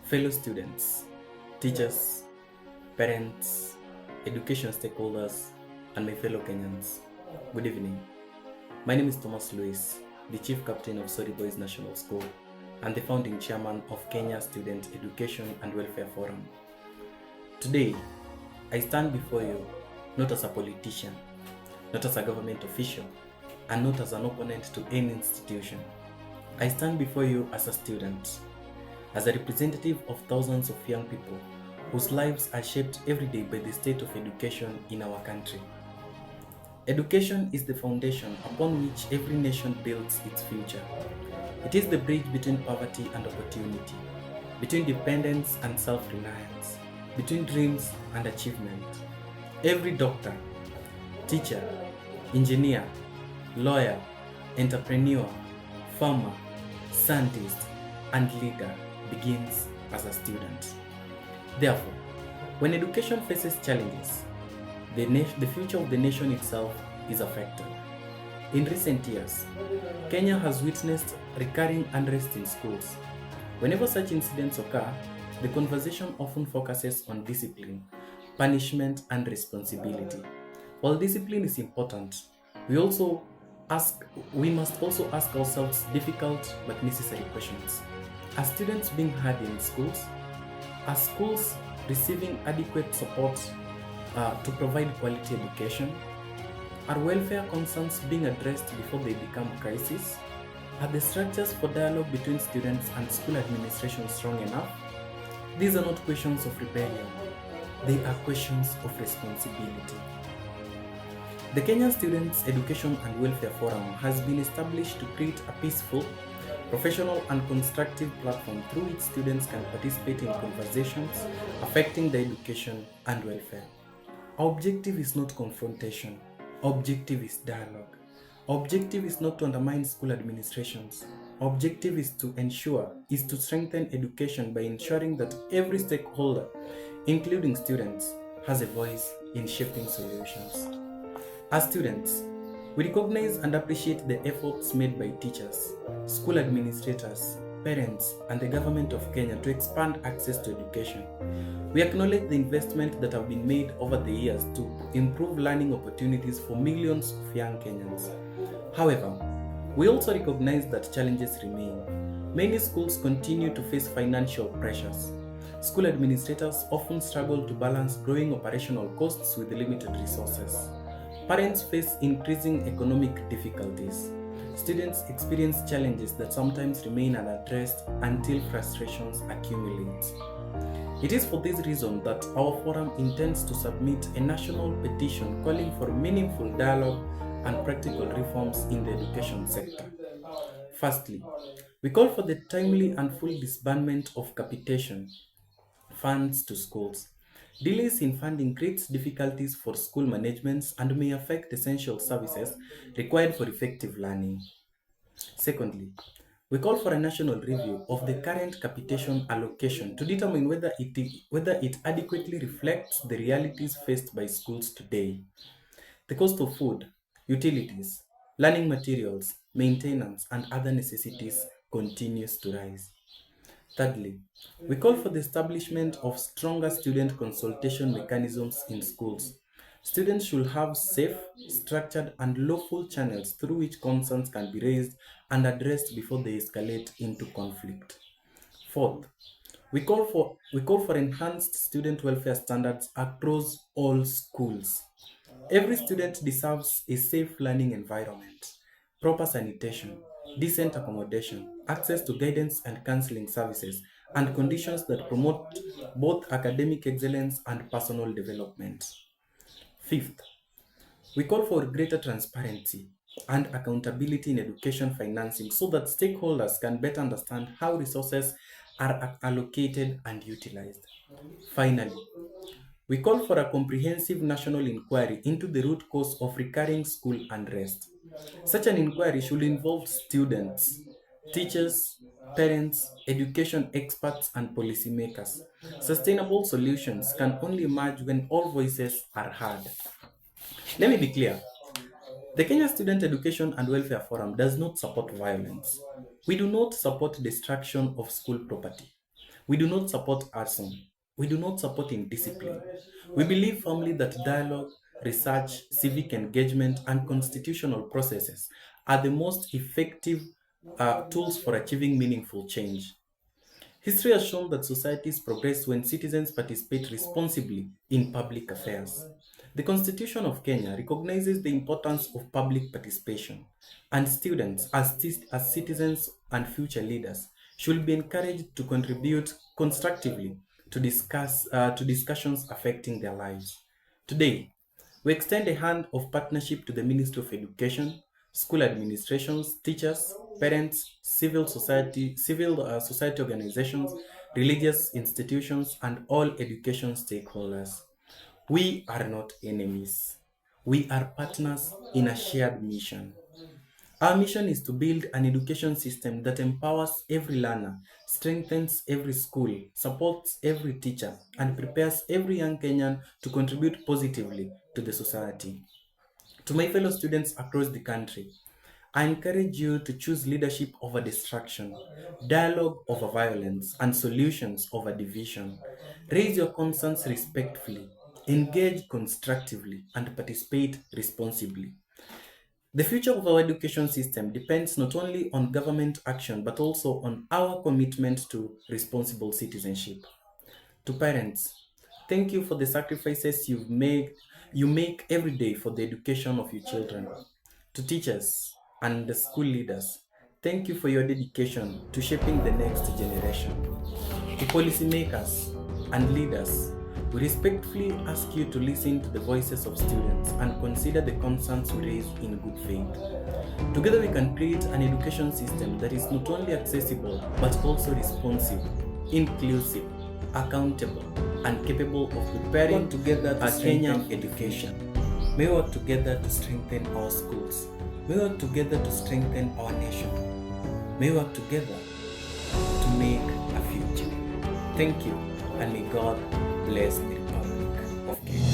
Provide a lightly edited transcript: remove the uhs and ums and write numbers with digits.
Fellow students, teachers, parents, education stakeholders, and my fellow Kenyans, good evening. My name is Thomas Lewis, the Chief Captain of Sorry Boys National School and the founding chairman of Kenya Student Education and Welfare Forum. Today, I stand before you not as a politician, not as a government official, and not as an opponent to any institution. I stand before you as a student, as a representative of thousands of young people whose lives are shaped every day by the state of education in our country. Education is the foundation upon which every nation builds its future. It is the bridge between poverty and opportunity, between dependence and self-reliance, between dreams and achievement. Every doctor, teacher, engineer, lawyer, entrepreneur, farmer, scientist, and leader begins as a student. Therefore, when education faces challenges, the future of the nation itself is affected. In recent years, Kenya has witnessed recurring unrest in schools. Whenever such incidents occur, the conversation often focuses on discipline, punishment, and responsibility. While discipline is important, we must also ask ourselves difficult but necessary questions. Are students being heard in schools? Are schools receiving adequate support to provide quality education? Are welfare concerns being addressed before they become crises? Are the structures for dialogue between students and school administration strong enough? These are not questions of rebellion, they are questions of responsibility. The Kenyan Students Education and Welfare Forum has been established to create a peaceful, professional and constructive platform through which students can participate in conversations affecting their education and welfare. Our objective is not confrontation. Our objective is dialogue. Our objective is not to undermine school administrations. Our objective is to strengthen education by ensuring that every stakeholder, including students, has a voice in shaping solutions. As students, we recognize and appreciate the efforts made by teachers, school administrators, parents, and the government of Kenya to expand access to education. We acknowledge the investment that have been made over the years to improve learning opportunities for millions of young Kenyans. However, we also recognize that challenges remain. Many schools continue to face financial pressures. School administrators often struggle to balance growing operational costs with limited resources. Parents face increasing economic difficulties. Students experience challenges that sometimes remain unaddressed until frustrations accumulate. It is for this reason that our forum intends to submit a national petition calling for meaningful dialogue and practical reforms in the education sector. Firstly, we call for the timely and full disbursement of capitation funds to schools. Delays in funding creates difficulties for school managements and may affect essential services required for effective learning. Secondly, we call for a national review of the current capitation allocation to determine whether it adequately reflects the realities faced by schools today. The cost of food, utilities, learning materials, maintenance, and other necessities continues to rise. Thirdly, we call for the establishment of stronger student consultation mechanisms in schools. Students should have safe, structured, and lawful channels through which concerns can be raised and addressed before they escalate into conflict. Fourth, we call for enhanced student welfare standards across all schools. Every student deserves a safe learning environment, proper sanitation, decent accommodation, access to guidance and counseling services, and conditions that promote both academic excellence and personal development. Fifth, we call for greater transparency and accountability in education financing so that stakeholders can better understand how resources are allocated and utilized. Finally, we call for a comprehensive national inquiry into the root cause of recurring school unrest. Such an inquiry should involve students, teachers, parents, education experts, and policymakers. Sustainable solutions can only emerge when all voices are heard. Let me be clear. The Kenya Student Education and Welfare Forum does not support violence. We do not support destruction of school property. We do not support arson. We do not support indiscipline. We believe firmly that dialogue, research, civic engagement, and constitutional processes are the most effective tools for achieving meaningful change. History has shown that societies progress when citizens participate responsibly in public affairs. The Constitution of Kenya recognizes the importance of public participation, and students, as citizens and future leaders, should be encouraged to contribute constructively to discussions affecting their lives. Today, we extend a hand of partnership to the Ministry of Education, school administrations, teachers, parents, civil society organizations, religious institutions, and all education stakeholders. We are not enemies. We are partners in a shared mission. Our mission is to build an education system that empowers every learner, strengthens every school, supports every teacher, and prepares every young Kenyan to contribute positively to the society. To my fellow students across the country, I encourage you to choose leadership over distraction, dialogue over violence, and solutions over division. Raise your concerns respectfully, engage constructively, and participate responsibly. The future of our education system depends not only on government action but also on our commitment to responsible citizenship. To parents, thank you for the sacrifices you make every day for the education of your children. To teachers and the school leaders, thank you for your dedication to shaping the next generation. To policymakers and leaders, we respectfully ask you to listen to the voices of students and consider the concerns we raise in good faith. Together we can create an education system that is not only accessible but also responsive, inclusive, accountable, and capable of preparing together a Kenyan education. May we work together to strengthen our schools. May we work together to strengthen our nation. May we work together to make a future. Thank you, and may God bless the Republic of Kenya.